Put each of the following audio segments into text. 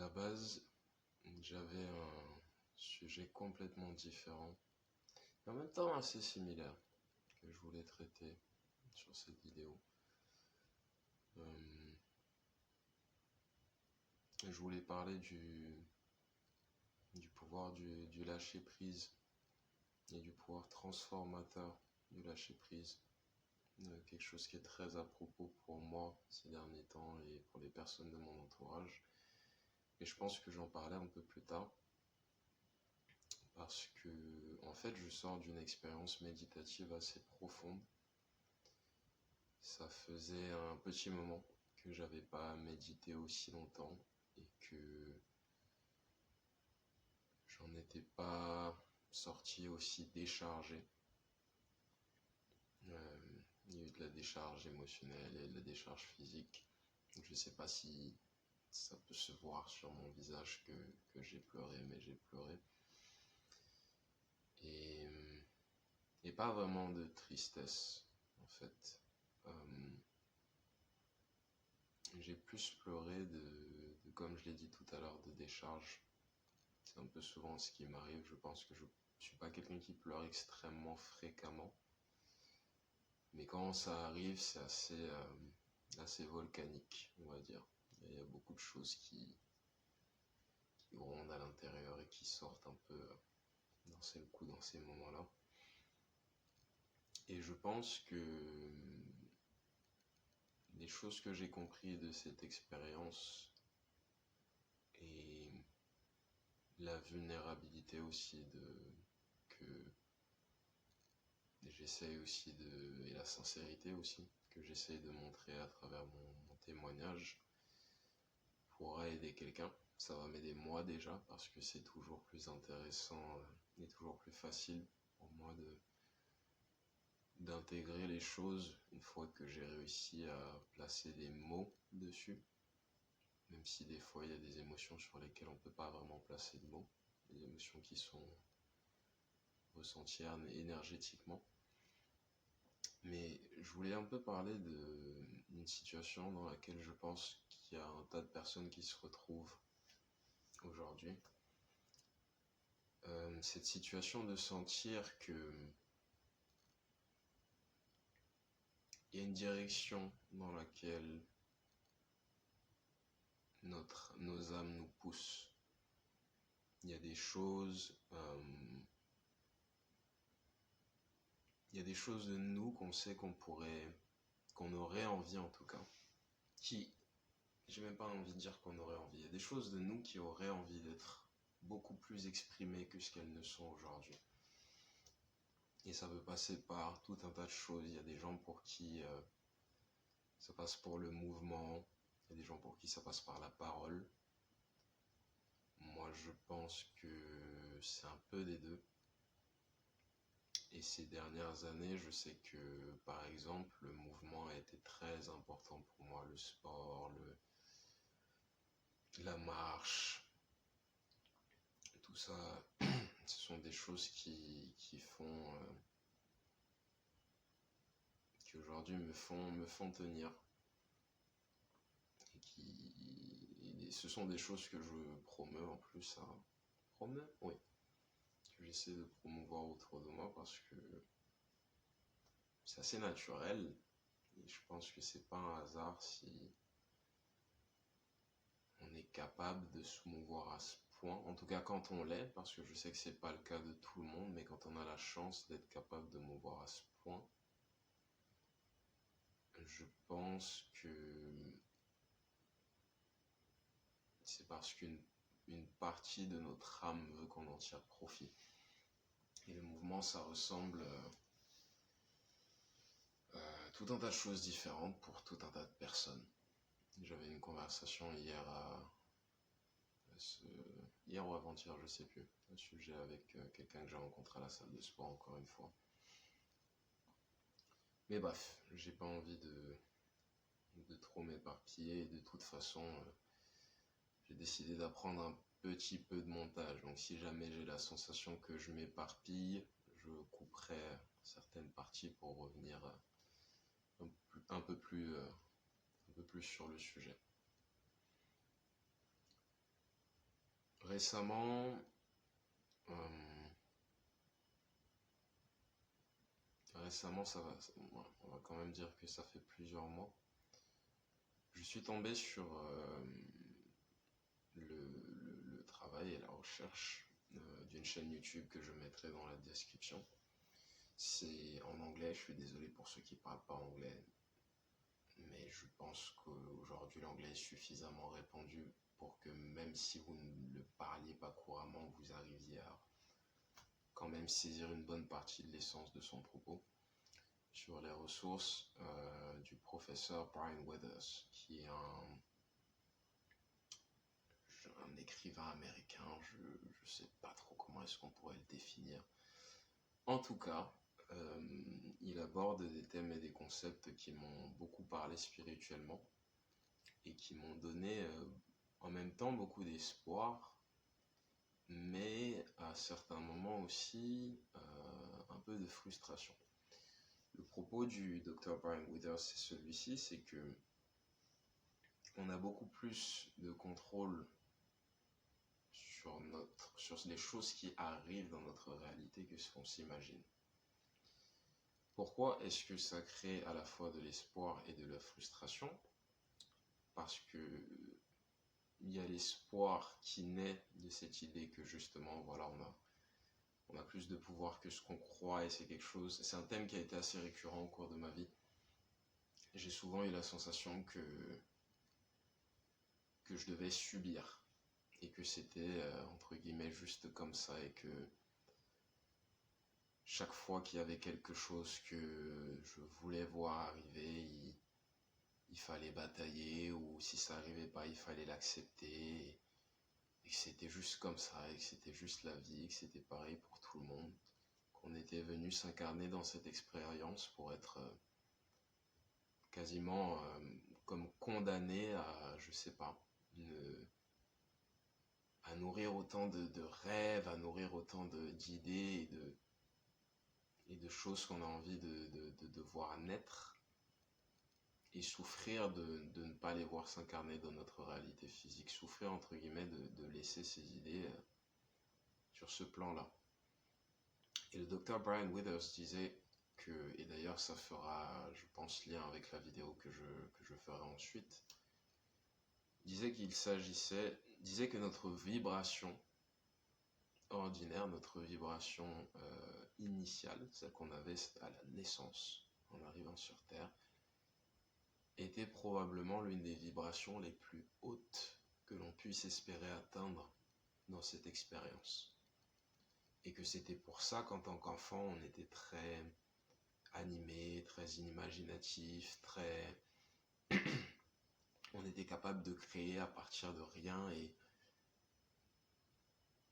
la base, j'avais un sujet complètement différent, mais en même temps assez similaire, que je voulais traiter sur cette vidéo. Je voulais parler du pouvoir du lâcher-prise et du pouvoir transformateur du lâcher-prise. Quelque chose qui est très à propos pour moi ces derniers temps et pour les personnes de mon entourage. Et je pense que j'en parlais un peu plus tard parce que, en fait, je sors d'une expérience méditative assez profonde. Ça faisait un petit moment que j'avais pas médité aussi longtemps et que j'en étais pas sorti aussi déchargé. Il y a eu de la décharge émotionnelle et de la décharge physique. Je sais pas si ça peut se voir sur mon visage que j'ai pleuré, mais j'ai pleuré. Et pas vraiment de tristesse, en fait. J'ai plus pleuré comme je l'ai dit tout à l'heure, de décharge. C'est un peu souvent ce qui m'arrive. Je pense que je suis pas quelqu'un qui pleure extrêmement fréquemment. Mais quand ça arrive, c'est assez volcanique, on va dire. Il y a beaucoup de choses qui grondent à l'intérieur et qui sortent un peu dans ces moments-là. Et je pense que les choses que j'ai compris de cette expérience et la vulnérabilité aussi que j'essaye aussi et la sincérité aussi que j'essaye de montrer à travers mon témoignage pourra aider quelqu'un. Ça va m'aider moi déjà parce que c'est toujours plus intéressant et toujours plus facile pour moi d'intégrer les choses une fois que j'ai réussi à placer des mots dessus. Même si des fois il y a des émotions sur lesquelles on ne peut pas vraiment placer de mots, des émotions qui sont ressenties énergétiquement. Mais je voulais un peu parler d'une situation dans laquelle je pense qu'il y a un tas de personnes qui se retrouvent aujourd'hui. Cette situation de sentir que il y a une direction dans laquelle nos âmes nous poussent. Il y a des choses, il y a des choses de nous qu'on sait qu'on aurait envie en tout cas, j'ai même pas envie de dire qu'on aurait envie, il y a des choses de nous qui auraient envie d'être beaucoup plus exprimées que ce qu'elles ne sont aujourd'hui. Et ça peut passer par tout un tas de choses. Il y a des gens pour qui ça passe pour le mouvement, il y a des gens pour qui ça passe par la parole. Moi, je pense que c'est un peu des deux. Et ces dernières années, je sais que, par exemple, le mouvement a été très important pour moi. Le sport, la marche, tout ça, ce sont des choses qui font, qui aujourd'hui me font tenir. Et ce sont des choses que je promeux en plus. Promeux ? Oui. Que j'essaie de promouvoir autour de moi parce que c'est assez naturel. Et je pense que c'est pas un hasard si on est capable de se mouvoir à ce point. En tout cas, quand on l'est, parce que je sais que c'est pas le cas de tout le monde, mais quand on a la chance d'être capable de mouvoir à ce point, je pense que c'est parce qu'une partie de notre âme veut qu'on en tire profit. Et le mouvement, ça ressemble tout un tas de choses différentes pour tout un tas de personnes. J'avais une conversation hier ou avant-hier, je sais plus, un sujet avec quelqu'un que j'ai rencontré à la salle de sport encore une fois. Mais bref, j'ai pas envie de trop m'éparpiller et de toute façon, j'ai décidé d'apprendre un petit peu de montage. Donc si jamais j'ai la sensation que je m'éparpille, je couperai certaines parties pour revenir un peu plus sur le sujet. Récemment, euh, récemment on va quand même dire que ça fait plusieurs mois, je suis tombé sur le travail et la recherche d'une chaîne YouTube que je mettrai dans la description. C'est en anglais, je suis désolé pour ceux qui ne parlent pas anglais, mais je pense qu'aujourd'hui l'anglais est suffisamment répandu pour que même si vous ne le parliez pas couramment, vous arriviez à quand même saisir une bonne partie de l'essence de son propos. Sur les ressources du professeur Brian Withers, qui est un écrivain américain, je ne sais pas trop comment est-ce qu'on pourrait le définir. En tout cas, il aborde des thèmes et des concepts qui m'ont beaucoup parlé spirituellement et qui m'ont donné en même temps beaucoup d'espoir, mais à certains moments aussi un peu de frustration. Le propos du Dr. Brian Withers, c'est celui-ci, c'est que on a beaucoup plus de contrôle sur les choses qui arrivent dans notre réalité que ce qu'on s'imagine. Pourquoi est-ce que ça crée à la fois de l'espoir et de la frustration? Parce que il y a l'espoir qui naît de cette idée que justement, voilà, on a plus de pouvoir que ce qu'on croit et c'est quelque chose. C'est un thème qui a été assez récurrent au cours de ma vie. J'ai souvent eu la sensation que je devais subir et que c'était entre guillemets juste comme ça et que chaque fois qu'il y avait quelque chose que je voulais voir arriver, il fallait batailler, ou si ça n'arrivait pas, il fallait l'accepter, et que c'était juste comme ça, et que c'était juste la vie, et que c'était pareil pour tout le monde, qu'on était venu s'incarner dans cette expérience pour être quasiment comme condamné à, je sais pas, à nourrir autant de rêves, à nourrir autant d'idées et de choses qu'on a envie de voir naître, et souffrir de ne pas les voir s'incarner dans notre réalité physique, souffrir entre guillemets de laisser ces idées sur ce plan-là. Et le Dr. Brian Withers disait que, et d'ailleurs ça fera, je pense, lien avec la vidéo que je ferai ensuite, disait que notre vibration ordinaire, notre vibration initiale, celle qu'on avait à la naissance, en arrivant sur Terre, était probablement l'une des vibrations les plus hautes que l'on puisse espérer atteindre dans cette expérience. Et que c'était pour ça qu'en tant qu'enfant, on était très animé, très imaginatif, on était capable de créer à partir de rien,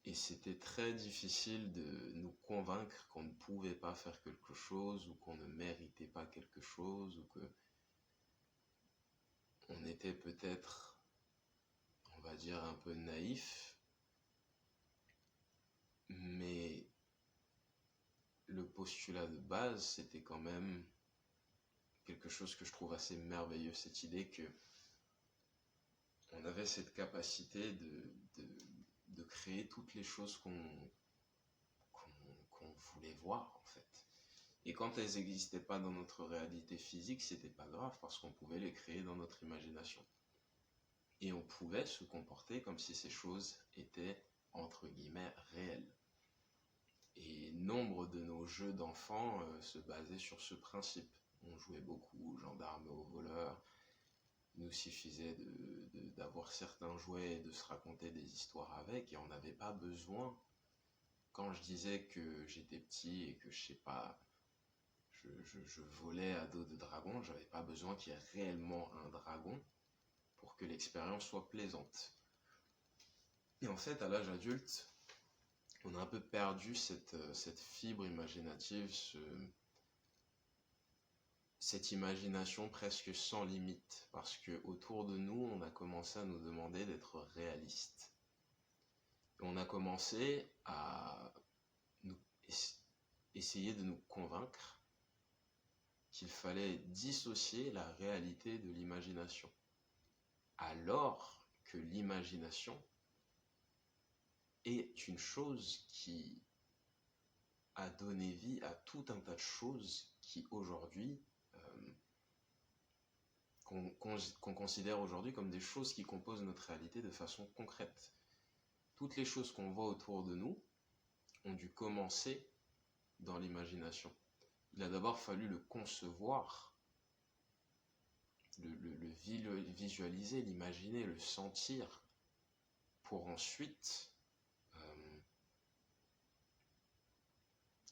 et c'était très difficile de nous convaincre qu'on ne pouvait pas faire quelque chose, ou qu'on ne méritait pas quelque chose, ou que on était peut-être, on va dire, un peu naïf, mais le postulat de base, c'était quand même quelque chose que je trouve assez merveilleux, cette idée que on avait cette capacité de créer toutes les choses qu'on voulait voir, en fait. Et quand elles n'existaient pas dans notre réalité physique, c'était pas grave, parce qu'on pouvait les créer dans notre imagination. Et on pouvait se comporter comme si ces choses étaient, entre guillemets, réelles. Et nombre de nos jeux d'enfants se basaient sur ce principe. On jouait beaucoup aux gendarmes et aux voleurs. Il nous suffisait d'avoir certains jouets et de se raconter des histoires avec, et on n'avait pas besoin. Quand je disais que j'étais petit et que, je sais pas, je volais à dos de dragon, j'avais pas besoin qu'il y ait réellement un dragon pour que l'expérience soit plaisante. Et en fait, à l'âge adulte, on a un peu perdu cette fibre imaginative, cette imagination presque sans limite, parce que autour de nous, on a commencé à nous demander d'être réalistes. Et on a commencé à essayer de nous convaincre qu'il fallait dissocier la réalité de l'imagination, alors que l'imagination est une chose qui a donné vie à tout un tas de choses qui aujourd'hui, qu'on considère aujourd'hui comme des choses qui composent notre réalité de façon concrète. Toutes les choses qu'on voit autour de nous ont dû commencer dans l'imagination. Il a d'abord fallu le concevoir, le visualiser, l'imaginer, le sentir, pour ensuite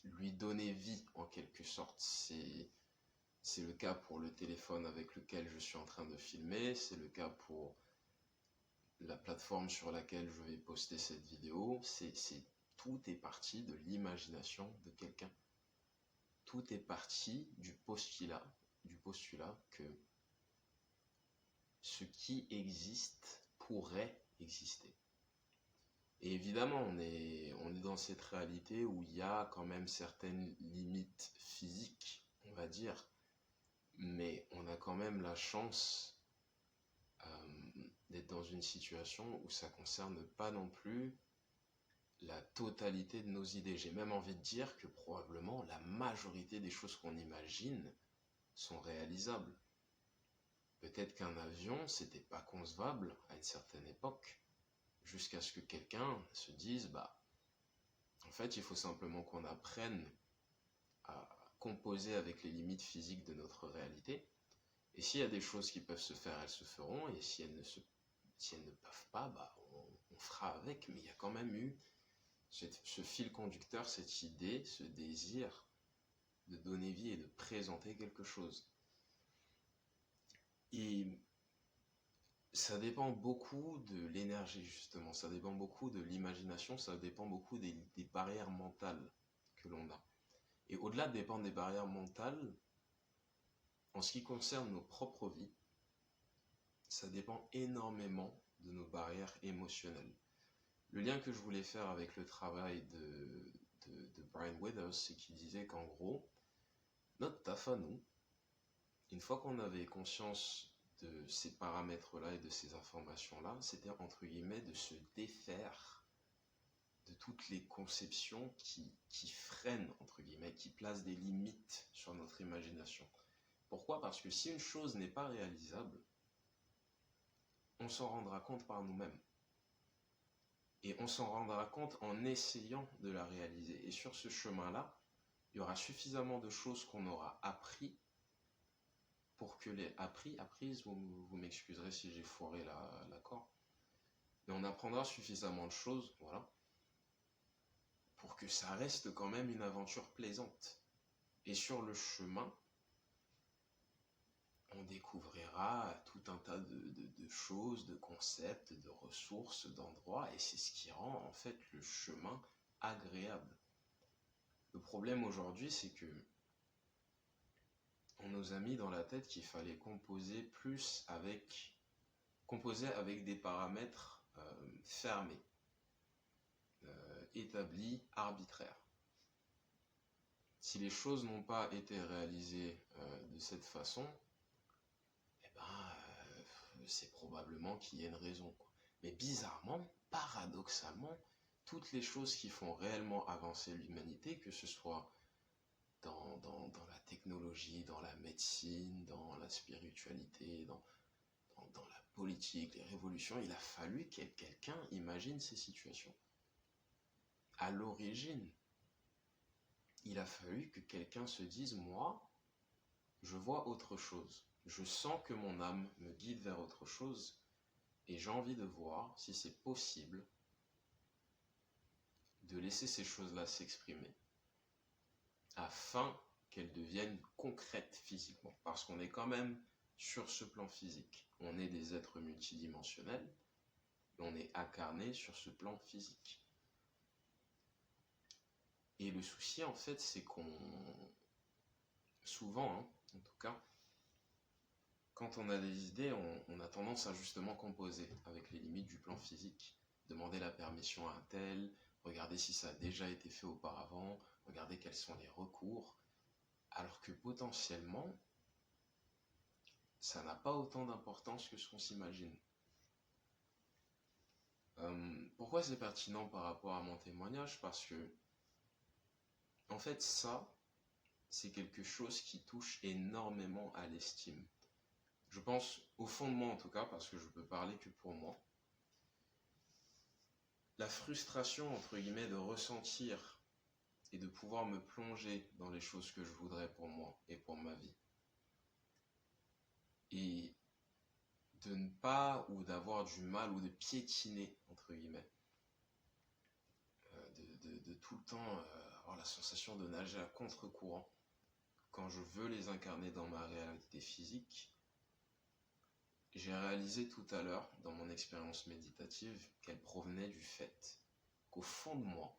lui donner vie en quelque sorte. C'est le cas pour le téléphone avec lequel je suis en train de filmer, c'est le cas pour la plateforme sur laquelle je vais poster cette vidéo. Tout est parti de l'imagination de quelqu'un. Tout est parti du postulat que ce qui existe pourrait exister. Et évidemment, on est dans cette réalité où il y a quand même certaines limites physiques, on va dire, mais on a quand même la chance d'être dans une situation où ça ne concerne pas non plus la totalité de nos idées. J'ai même envie de dire que probablement la majorité des choses qu'on imagine sont réalisables. Peut-être qu'un avion, c'était pas concevable à une certaine époque, jusqu'à ce que quelqu'un se dise, en fait, il faut simplement qu'on apprenne à composer avec les limites physiques de notre réalité. Et s'il y a des choses qui peuvent se faire, elles se feront, et si elles ne peuvent pas, on fera avec. Mais il y a quand même eu ce fil conducteur, cette idée, ce désir de donner vie et de présenter quelque chose. Et ça dépend beaucoup de l'énergie, justement, ça dépend beaucoup de l'imagination, ça dépend beaucoup des barrières mentales que l'on a. Et au-delà de dépendre des barrières mentales, en ce qui concerne nos propres vies, ça dépend énormément de nos barrières émotionnelles. Le lien que je voulais faire avec le travail de Brian Withers, c'est qu'il disait qu'en gros, notre taf à nous, une fois qu'on avait conscience de ces paramètres-là et de ces informations-là, c'était entre guillemets de se défaire de toutes les conceptions qui freinent, entre guillemets, qui placent des limites sur notre imagination. Pourquoi ? Parce que si une chose n'est pas réalisable, on s'en rendra compte par nous-mêmes. Et on s'en rendra compte en essayant de la réaliser. Et sur ce chemin-là, il y aura suffisamment de choses qu'on aura appris pour que les apprises, vous m'excuserez si j'ai foiré l'accord, mais on apprendra suffisamment de choses, voilà, pour que ça reste quand même une aventure plaisante. Et sur le chemin, on découvrira tout un tas de choses, de concepts, de ressources, d'endroits, et c'est ce qui rend en fait le chemin agréable. Le problème aujourd'hui, c'est que on nous a mis dans la tête qu'il fallait composer avec des paramètres fermés, établis, arbitraires. Si les choses n'ont pas été réalisées de cette façon, c'est probablement qu'il y a une raison. Mais bizarrement, paradoxalement, toutes les choses qui font réellement avancer l'humanité, que ce soit dans la technologie, dans la médecine, dans la spiritualité, dans la politique, les révolutions, il a fallu que quelqu'un imagine ces situations. À l'origine, il a fallu que quelqu'un se dise, moi, je vois autre chose. Je sens que mon âme me guide vers autre chose et j'ai envie de voir si c'est possible de laisser ces choses-là s'exprimer afin qu'elles deviennent concrètes physiquement. Parce qu'on est quand même sur ce plan physique. On est des êtres multidimensionnels, et on est incarné sur ce plan physique. Et le souci, en fait, c'est souvent, en tout cas, quand on a des idées, on a tendance à justement composer avec les limites du plan physique. Demander la permission à un tel, regarder si ça a déjà été fait auparavant, regarder quels sont les recours, alors que potentiellement, ça n'a pas autant d'importance que ce qu'on s'imagine. Pour pourquoi c'est pertinent par rapport à mon témoignage? Parce que, en fait, ça, c'est quelque chose qui touche énormément à l'estime. Je pense, au fond de moi en tout cas, parce que je peux parler que pour moi, la frustration, entre guillemets, de ressentir et de pouvoir me plonger dans les choses que je voudrais pour moi et pour ma vie. Et de ne pas, ou d'avoir du mal, ou de piétiner, entre guillemets, de tout le temps avoir la sensation de nager à contre-courant quand je veux les incarner dans ma réalité physique. J'ai réalisé tout à l'heure, dans mon expérience méditative, qu'elle provenait du fait qu'au fond de moi,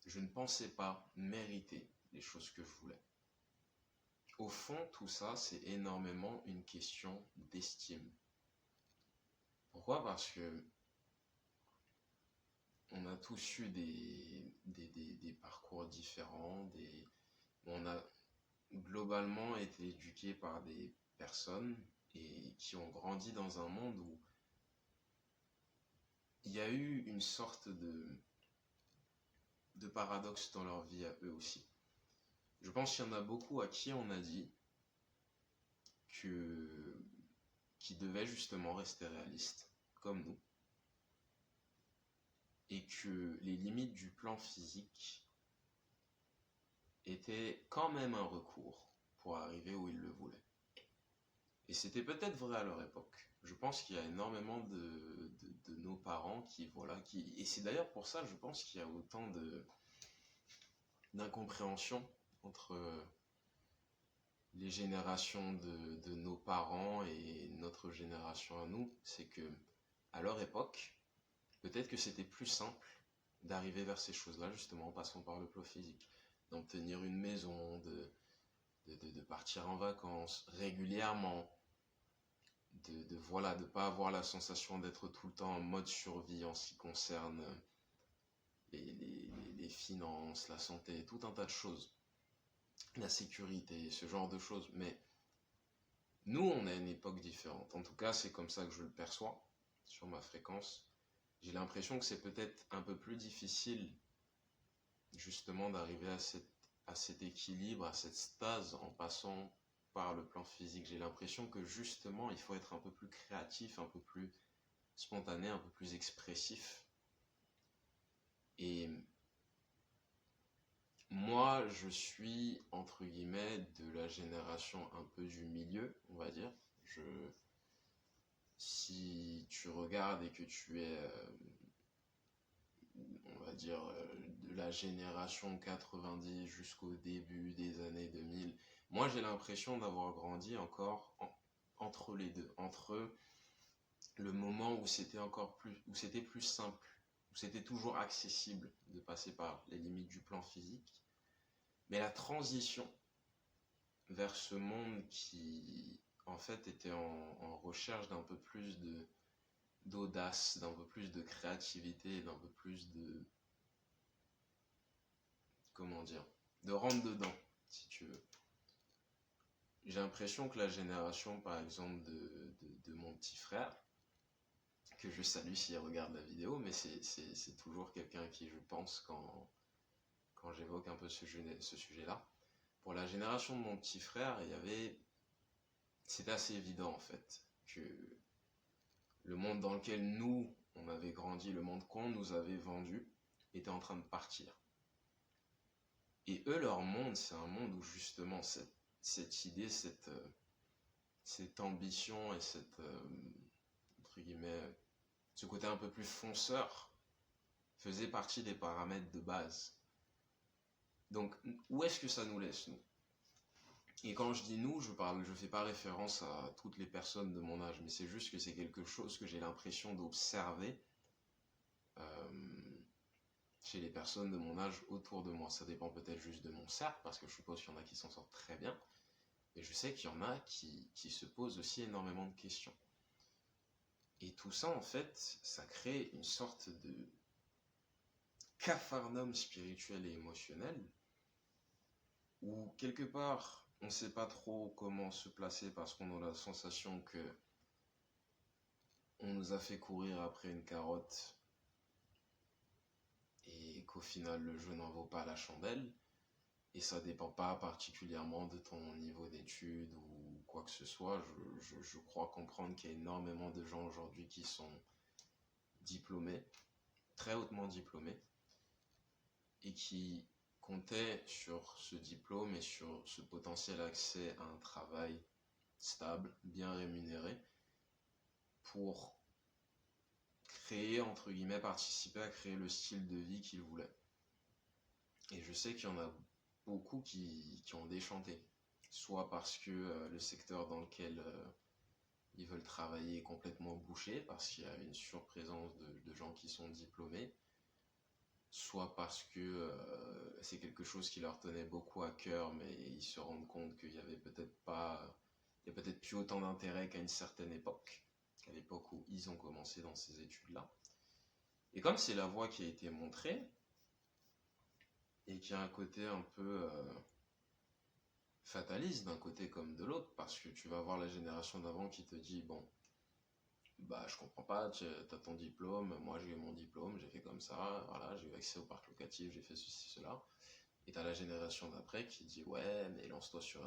je ne pensais pas mériter les choses que je voulais. Au fond, tout ça, c'est énormément une question d'estime. Pourquoi? Parce que on a tous eu des parcours différents, on a globalement été éduqués par des personnes et qui ont grandi dans un monde où il y a eu une sorte de paradoxe dans leur vie à eux aussi. Je pense qu'il y en a beaucoup à qui on a dit qu'ils devaient justement rester réalistes, comme nous, et que les limites du plan physique étaient quand même un recours pour arriver où ils le voulaient. Et c'était peut-être vrai à leur époque. Je pense qu'il y a énormément de nos parents et c'est d'ailleurs pour ça, je pense qu'il y a autant d'incompréhension entre les générations de nos parents et notre génération à nous. C'est que, à leur époque, peut-être que c'était plus simple d'arriver vers ces choses-là, justement en passant par le plan physique, d'obtenir une maison, de partir en vacances régulièrement, de pas avoir la sensation d'être tout le temps en mode survie en ce qui concerne les finances, la santé, tout un tas de choses, la sécurité, ce genre de choses. Mais nous, on a une époque différente. En tout cas, c'est comme ça que je le perçois sur ma fréquence. J'ai l'impression que c'est peut-être un peu plus difficile justement d'arriver à cet équilibre, à cette stase en passant par le plan physique. J'ai l'impression que justement, il faut être un peu plus créatif, un peu plus spontané, un peu plus expressif. Et moi, je suis, entre guillemets, de la génération un peu du milieu, on va dire. Si tu regardes et que tu es, on va dire, de la génération 90 jusqu'au début des années 2000, moi j'ai l'impression d'avoir grandi encore entre les deux, entre le moment où c'était plus simple, où c'était toujours accessible de passer par les limites du plan physique, mais la transition vers ce monde qui en fait était en recherche d'un peu plus d'audace, d'un peu plus de créativité, d'un peu plus comment dire, de rentre dedans, si tu veux. J'ai l'impression que la génération, par exemple, de mon petit frère, que je salue s'il regarde la vidéo, mais c'est toujours quelqu'un à qui je pense quand j'évoque un peu ce sujet-là. Pour la génération de mon petit frère, c'était assez évident en fait, que le monde dans lequel nous, on avait grandi, le monde qu'on nous avait vendu, était en train de partir. Et eux, leur monde, c'est un monde où justement cette idée, cette ambition et entre guillemets, ce côté un peu plus fonceur faisait partie des paramètres de base. Donc, où est-ce que ça nous laisse, nous? Et quand je dis nous, je fais pas référence à toutes les personnes de mon âge, mais c'est juste que c'est quelque chose que j'ai l'impression d'observer chez les personnes de mon âge autour de moi. Ça dépend peut-être juste de mon cercle, parce que je suppose qu'il y en a qui s'en sortent très bien, et je sais qu'il y en a qui se posent aussi énormément de questions. Et tout ça, en fait, ça crée une sorte de capharnaüm spirituel et émotionnel, où quelque part, on ne sait pas trop comment se placer parce qu'on a la sensation que on nous a fait courir après une carotte et qu'au final le jeu n'en vaut pas la chandelle. Et ça dépend pas particulièrement de ton niveau d'études ou quoi que ce soit. Je crois comprendre qu'il y a énormément de gens aujourd'hui qui sont diplômés, très hautement diplômés, et qui comptaient sur ce diplôme et sur ce potentiel accès à un travail stable, bien rémunéré, pour créer, entre guillemets, participer à créer le style de vie qu'ils voulaient. Et je sais qu'il y en a beaucoup qui ont déchanté, soit parce que le secteur dans lequel ils veulent travailler est complètement bouché, parce qu'il y a une surprésence de gens qui sont diplômés, soit parce que c'est quelque chose qui leur tenait beaucoup à cœur, mais ils se rendent compte qu'il y avait peut-être pas, il y a peut-être plus autant d'intérêt qu'à une certaine époque, qu'à l'époque où ils ont commencé dans ces études-là. Et comme c'est la voie qui a été montrée, et qui a un côté un peu fataliste d'un côté comme de l'autre, parce que tu vas voir la génération d'avant qui te dit, bon, bah je comprends pas, tu as ton diplôme, moi j'ai eu mon diplôme, j'ai fait comme ça, voilà, j'ai eu accès au parc locatif, j'ai fait ceci, cela. Et tu as la génération d'après qui dit, ouais, mais lance-toi sur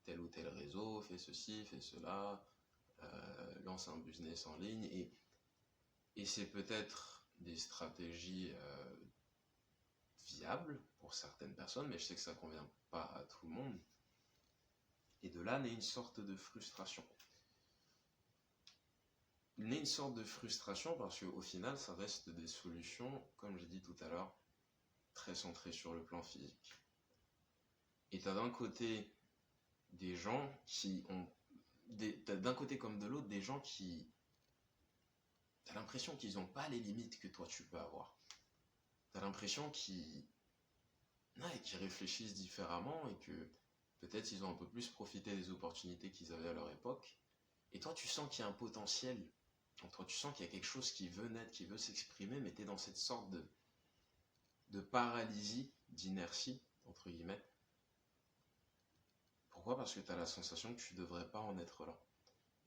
tel ou tel réseau, fais ceci, fais cela, lance un business en ligne. Et c'est peut-être des stratégies viables pour certaines personnes, mais je sais que ça convient pas à tout le monde. Et de là naît une sorte de frustration. Il naît une sorte de frustration parce qu'au final, ça reste des solutions, comme j'ai dit tout à l'heure, très centrées sur le plan physique. Et tu as d'un côté des gens qui ont... T'as d'un côté comme de l'autre des gens qui... T'as l'impression qu'ils n'ont pas les limites que toi tu peux avoir. T'as l'impression qu'ils réfléchissent différemment et que peut-être ils ont un peu plus profité des opportunités qu'ils avaient à leur époque. Et toi, tu sens qu'il y a un potentiel. Toi, tu sens qu'il y a quelque chose qui veut naître, qui veut s'exprimer, mais tu es dans cette sorte de paralysie, d'inertie, entre guillemets. Pourquoi ? Parce que tu as la sensation que tu ne devrais pas en être là.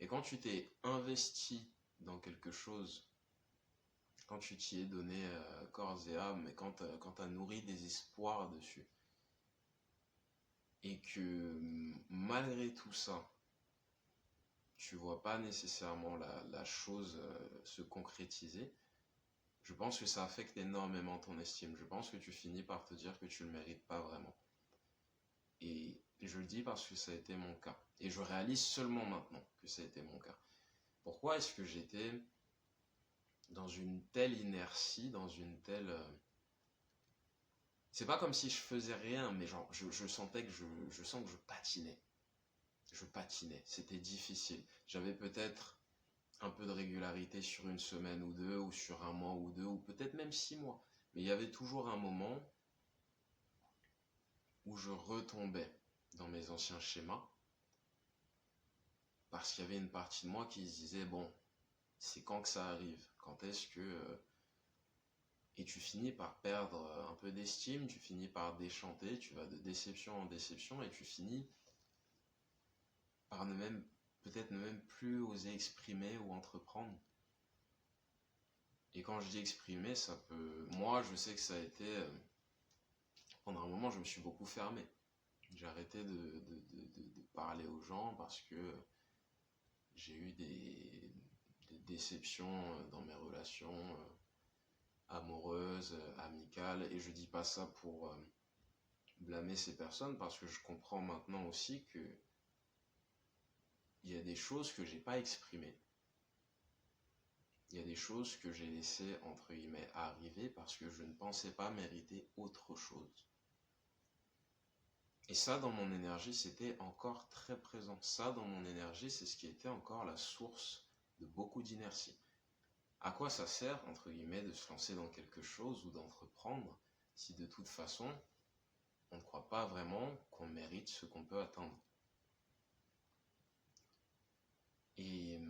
Et quand tu t'es investi dans quelque chose, quand tu t'y es donné corps et âme, et quand tu as nourri des espoirs dessus, et que malgré tout ça, tu vois pas nécessairement la chose se concrétiser, je pense que ça affecte énormément ton estime. Je pense que tu finis par te dire que tu ne le mérites pas vraiment. Et je le dis parce que ça a été mon cas. Et je réalise seulement maintenant que ça a été mon cas. Pourquoi est-ce que j'étais dans une telle inertie, dans une telle... C'est pas comme si je faisais rien, mais genre, je sentais que je sens que je patinais. Je patinais, c'était difficile. J'avais peut-être un peu de régularité sur une semaine ou deux, ou sur un mois ou deux, ou peut-être même 6 mois. Mais il y avait toujours un moment où je retombais dans mes anciens schémas, parce qu'il y avait une partie de moi qui se disait, bon, c'est quand que ça arrive? Quand est-ce que... Et tu finis par perdre un peu d'estime, tu finis par déchanter, tu vas de déception en déception, et tu finis par peut-être ne même plus oser exprimer ou entreprendre. Et quand je dis exprimer, ça peut... Moi, je sais que ça a été... Pendant un moment, je me suis beaucoup fermé. J'ai arrêté de parler aux gens parce que j'ai eu des déceptions dans mes relations amoureuses, amicales. Et je dis pas ça pour blâmer ces personnes parce que je comprends maintenant aussi que il y a des choses que j'ai pas exprimées. Il y a des choses que j'ai laissées, entre guillemets, arriver parce que je ne pensais pas mériter autre chose. Et ça, dans mon énergie, c'était encore très présent. Ça, dans mon énergie, c'est ce qui était encore la source de beaucoup d'inertie. À quoi ça sert, entre guillemets, de se lancer dans quelque chose ou d'entreprendre si de toute façon, on ne croit pas vraiment qu'on mérite ce qu'on peut atteindre? Et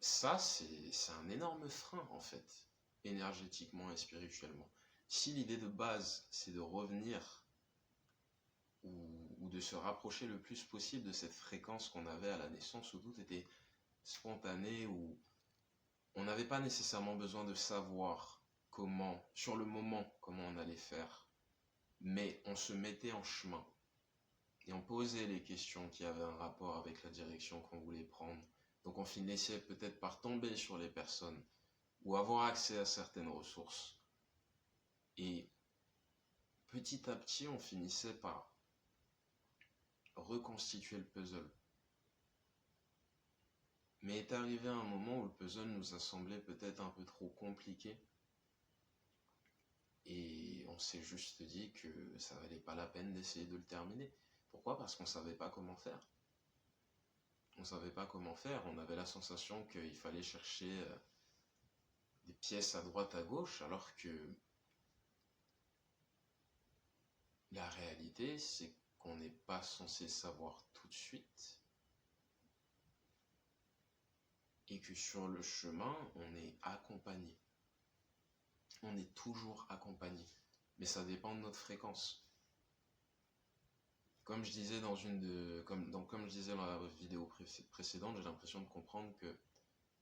ça, c'est un énorme frein, en fait, énergétiquement et spirituellement. Si l'idée de base, c'est de revenir ou de se rapprocher le plus possible de cette fréquence qu'on avait à la naissance, où tout était spontané, où on n'avait pas nécessairement besoin de savoir sur le moment, comment on allait faire, mais on se mettait en chemin et on posait les questions qui avaient un rapport avec la direction qu'on voulait prendre. Donc on finissait peut-être par tomber sur les personnes ou avoir accès à certaines ressources. Et petit à petit, on finissait par reconstituer le puzzle. Mais est arrivé un moment où le puzzle nous a semblé peut-être un peu trop compliqué. Et on s'est juste dit que ça valait pas la peine d'essayer de le terminer. Pourquoi? Parce qu'on savait pas comment faire. On savait pas comment faire. On avait la sensation qu'il fallait chercher des pièces à droite à gauche, alors que la réalité, c'est qu'on n'est pas censé savoir tout de suite. Et que sur le chemin, on est accompagné. On est toujours accompagné. Mais ça dépend de notre fréquence. Comme je disais dans comme je disais dans la vidéo précédente, j'ai l'impression de comprendre que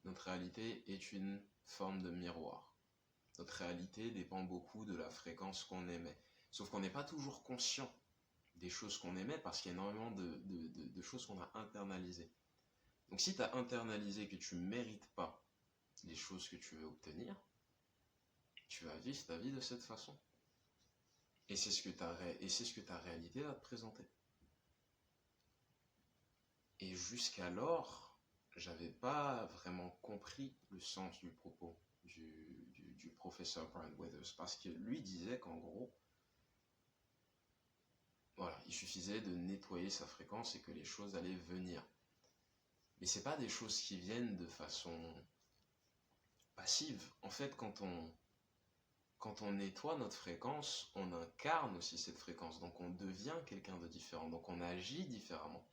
notre réalité est une forme de miroir. Notre réalité dépend beaucoup de la fréquence qu'on émet. Sauf qu'on n'est pas toujours conscient des choses qu'on émet parce qu'il y a énormément de choses qu'on a internalisées. Donc si tu as internalisé que tu ne mérites pas les choses que tu veux obtenir, tu vas vivre ta vie de cette façon. Et c'est ce que ta réalité va te présenter. Et jusqu'alors, j'avais pas vraiment compris le sens du propos du professeur Brian Weathers, parce que lui disait qu'en gros, voilà, il suffisait de nettoyer sa fréquence et que les choses allaient venir. Mais c'est pas des choses qui viennent de façon passive. En fait, quand on nettoie notre fréquence, on incarne aussi cette fréquence. Donc on devient quelqu'un de différent. Donc on agit différemment.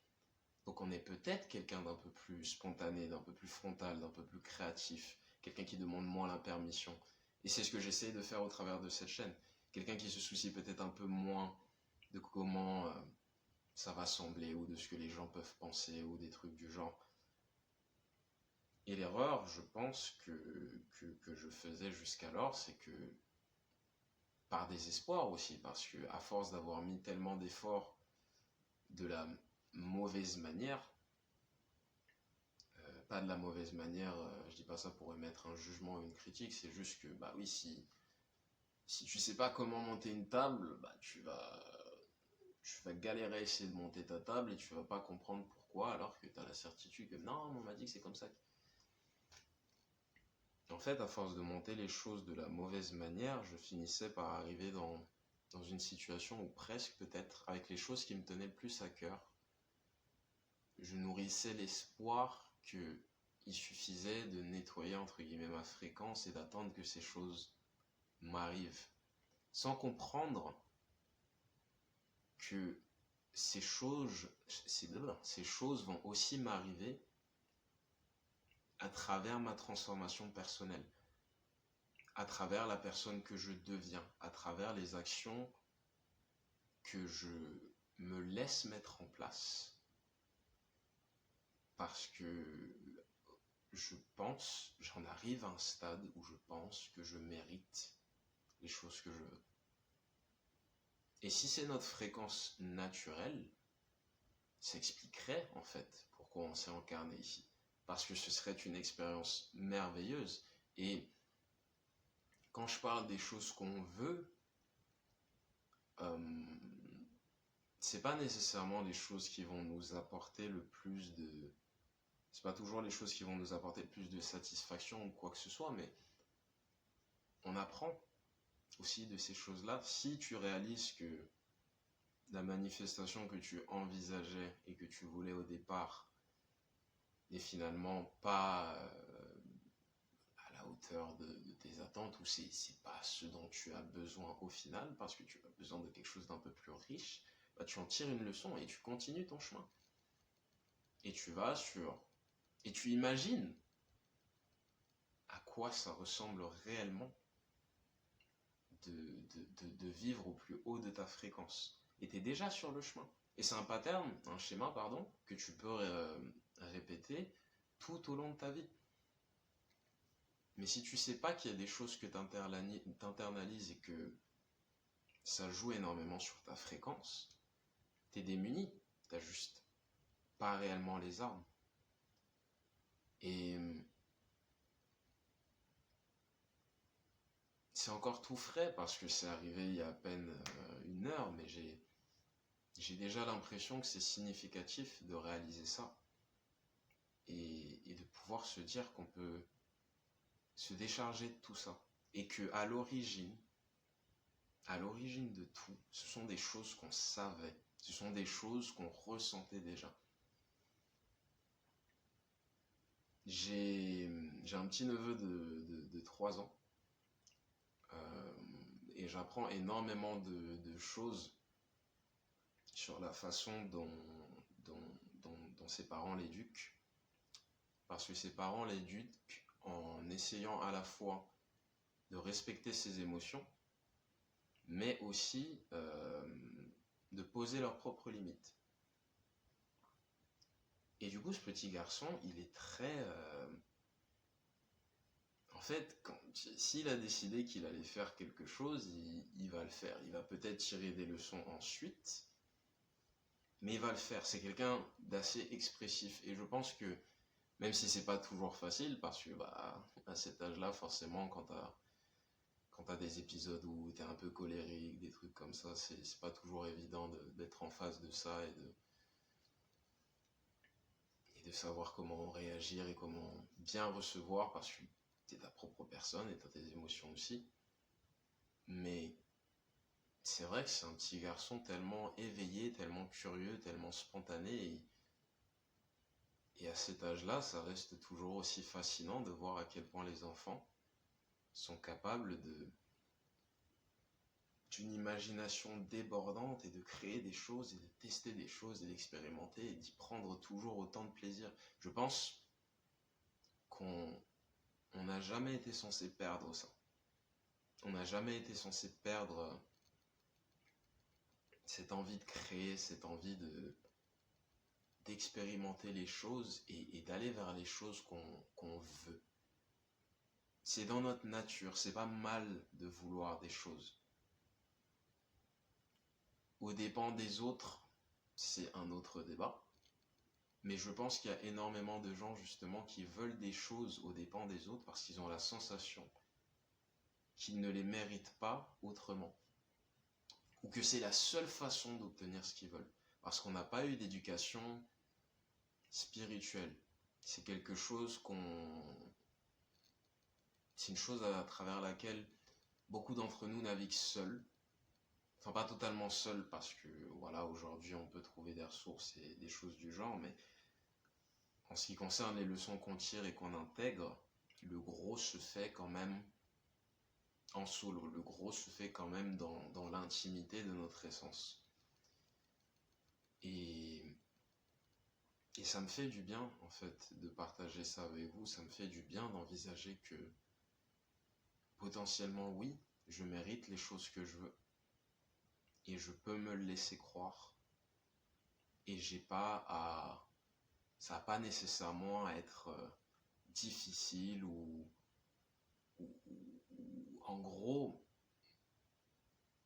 Donc on est peut-être quelqu'un d'un peu plus spontané, d'un peu plus frontal, d'un peu plus créatif. Quelqu'un qui demande moins la permission. Et c'est ce que j'essaie de faire au travers de cette chaîne. Quelqu'un qui se soucie peut-être un peu moins de comment ça va sembler ou de ce que les gens peuvent penser ou des trucs du genre. Et l'erreur, je pense que je faisais jusqu'alors, c'est que par désespoir aussi, parce que à force d'avoir mis tellement d'efforts de la mauvaise manière, pas de la mauvaise manière, je dis pas ça pour émettre un jugement ou une critique, c'est juste que, bah oui, si tu sais pas comment monter une table, bah tu vas galérer à essayer de monter ta table et tu vas pas comprendre pourquoi, alors que tu as la certitude que non, on m'a dit que c'est comme ça. En fait, à force de monter les choses de la mauvaise manière, je finissais par arriver dans une situation où presque peut-être, avec les choses qui me tenaient le plus à cœur, je nourrissais l'espoir qu'il suffisait de nettoyer entre guillemets ma fréquence et d'attendre que ces choses m'arrivent, sans comprendre que ces choses vont aussi m'arriver à travers ma transformation personnelle, à travers la personne que je deviens, à travers les actions que je me laisse mettre en place, parce que j'en arrive à un stade où je pense que je mérite les choses que je veux. Et si c'est notre fréquence naturelle, ça expliquerait en fait pourquoi on s'est incarné ici. Parce que ce serait une expérience merveilleuse. Et quand je parle des choses qu'on veut, c'est pas nécessairement les choses qui vont nous apporter le plus de... C'est pas toujours les choses qui vont nous apporter le plus de satisfaction ou quoi que ce soit, mais on apprend aussi de ces choses-là. Si tu réalises que la manifestation que tu envisageais et que tu voulais au départ n'est finalement pas à la hauteur de tes attentes, ou c'est pas ce dont tu as besoin au final, parce que tu as besoin de quelque chose d'un peu plus riche, bah tu en tires une leçon et tu continues ton chemin. Et tu vas et tu imagines à quoi ça ressemble réellement de vivre au plus haut de ta fréquence. Et tu es déjà sur le chemin. Et c'est un schéma, que tu peux répéter tout au long de ta vie. Mais si tu sais pas qu'il y a des choses que tu internalises et que ça joue énormément sur ta fréquence, t'es démuni, t'as juste pas réellement les armes. Et c'est encore tout frais parce que c'est arrivé il y a à peine 1 heure, mais j'ai déjà l'impression que c'est significatif de réaliser ça et de pouvoir se dire qu'on peut se décharger de tout ça et que à l'origine de tout, ce sont des choses qu'on savait, ce sont des choses qu'on ressentait déjà. J'ai un petit neveu de 3 ans et j'apprends énormément de choses sur la façon dont ses parents l'éduquent. Parce que ses parents l'éduquent en essayant à la fois de respecter ses émotions, mais aussi de poser leurs propres limites. Et du coup, ce petit garçon, il est très... En fait, s'il a décidé qu'il allait faire quelque chose, il va le faire. Il va peut-être tirer des leçons ensuite, mais il va le faire. C'est quelqu'un d'assez expressif. Et je pense que, même si c'est pas toujours facile, parce que à cet âge-là, forcément, quand t'as des épisodes où t'es un peu colérique, des trucs comme ça, c'est pas toujours évident d'être en face de ça et de savoir comment réagir et comment bien recevoir, parce que t'es ta propre personne et t'as tes émotions aussi. Mais c'est vrai que c'est un petit garçon tellement éveillé, tellement curieux, tellement spontané, et à cet âge-là, ça reste toujours aussi fascinant de voir à quel point les enfants sont capables d'une imagination débordante et de créer des choses et de tester des choses et d'expérimenter et d'y prendre toujours autant de plaisir. Je pense qu'on n'a jamais été censé perdre ça. On n'a jamais été censé perdre cette envie de créer, cette envie d'expérimenter les choses et d'aller vers les choses qu'on veut. C'est dans notre nature, c'est pas mal de vouloir des choses. Aux dépens des autres, c'est un autre débat. Mais je pense qu'il y a énormément de gens justement qui veulent des choses aux dépens des autres parce qu'ils ont la sensation qu'ils ne les méritent pas autrement. Ou que c'est la seule façon d'obtenir ce qu'ils veulent. Parce qu'on n'a pas eu d'éducation spirituelle. C'est quelque chose c'est une chose à travers laquelle beaucoup d'entre nous naviguent seuls. Enfin, pas totalement seuls parce que, voilà, aujourd'hui on peut trouver des ressources et des choses du genre, mais en ce qui concerne les leçons qu'on tire et qu'on intègre, le gros se fait quand même en solo. Le gros se fait quand même dans l'intimité de notre essence. Et ça me fait du bien, en fait, de partager ça avec vous. Ça me fait du bien d'envisager que, potentiellement, oui, je mérite les choses que je veux. Et je peux me le laisser croire. Et ça n'a pas nécessairement à être difficile ou en gros,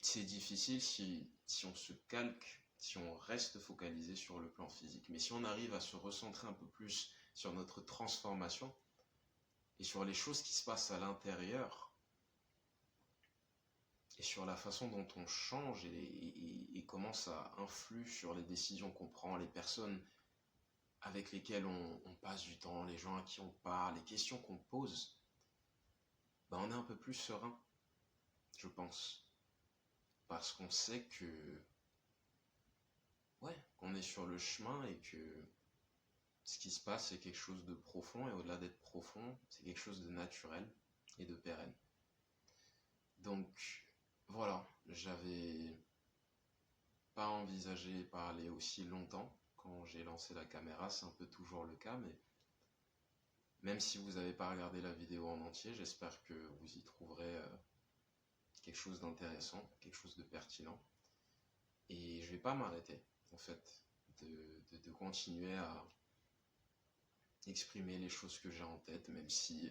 c'est difficile si on se calque, si on reste focalisé sur le plan physique. Mais si on arrive à se recentrer un peu plus sur notre transformation et sur les choses qui se passent à l'intérieur et sur la façon dont on change et comment ça influe sur les décisions qu'on prend, les personnes avec lesquelles on passe du temps, les gens à qui on parle, les questions qu'on pose, on est un peu plus serein, je pense. Parce qu'on sait qu'on est sur le chemin et que ce qui se passe, c'est quelque chose de profond, et au-delà d'être profond, c'est quelque chose de naturel et de pérenne. Donc, voilà, j'avais pas envisagé parler aussi longtemps quand j'ai lancé la caméra, c'est un peu toujours le cas, mais même si vous n'avez pas regardé la vidéo en entier, j'espère que vous y trouverez quelque chose d'intéressant, quelque chose de pertinent. Et je vais pas m'arrêter, en fait, de continuer à exprimer les choses que j'ai en tête, même si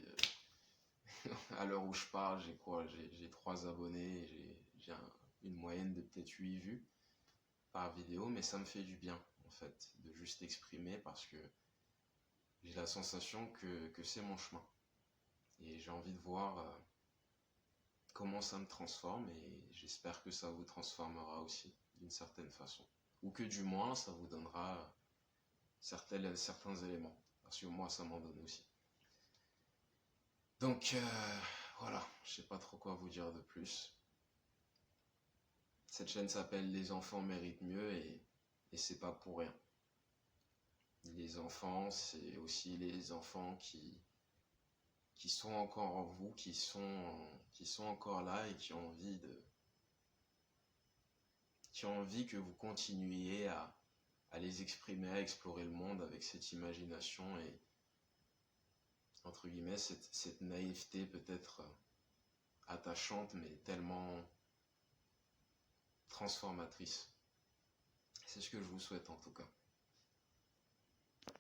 À l'heure où je parle, j'ai quoi? J'ai 3 abonnés, j'ai une moyenne de peut-être 8 vues par vidéo, mais ça me fait du bien, en fait, de juste exprimer parce que j'ai la sensation que c'est mon chemin. Et j'ai envie de voir comment ça me transforme et j'espère que ça vous transformera aussi, d'une certaine façon. Ou que du moins, ça vous donnera certains éléments. Parce que moi, ça m'en donne aussi. Donc, voilà, je sais pas trop quoi vous dire de plus. Cette chaîne s'appelle Les enfants méritent mieux et c'est pas pour rien. Les enfants, c'est aussi les enfants qui sont encore en vous, qui sont encore là et qui ont envie que vous continuiez à les exprimer, à explorer le monde avec cette imagination et, entre guillemets, cette naïveté peut-être attachante, mais tellement transformatrice. C'est ce que je vous souhaite en tout cas.